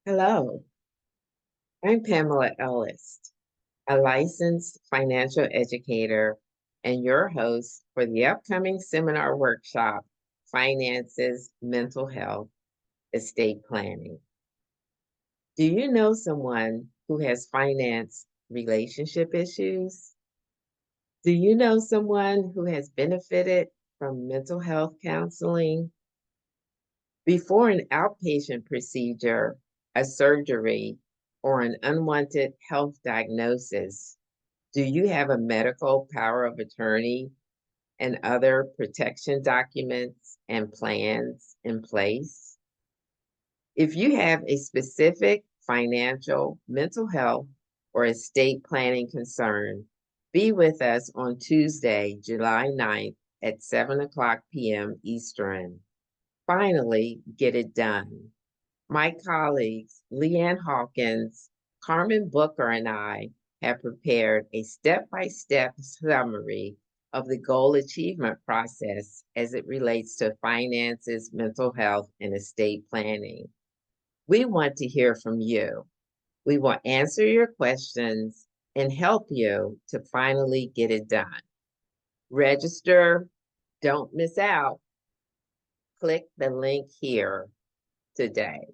Hello, I'm Pamela Ellis, a licensed financial educator and your host for the upcoming seminar workshop, Finances, Mental Health, Estate Planning. Do you know someone who has finance relationship issues? Do you know someone who has benefited from mental health counseling? Before an outpatient procedure, a surgery, or an unwanted health diagnosis, do you have a medical power of attorney and other protection documents and plans in place? If you have a specific financial, mental health, or estate planning concern, be with us on Tuesday, July 9th at 7 o'clock p.m. Eastern. Finally, get it done. My colleagues, Leanne Hawkins, Karmen Booker, and I have prepared a step-by-step summary of the goal achievement process as it relates to finances, mental health, and estate planning. We want to hear from you. We will answer your questions and help you to finally get it done. Register, don't miss out. Click the link here today.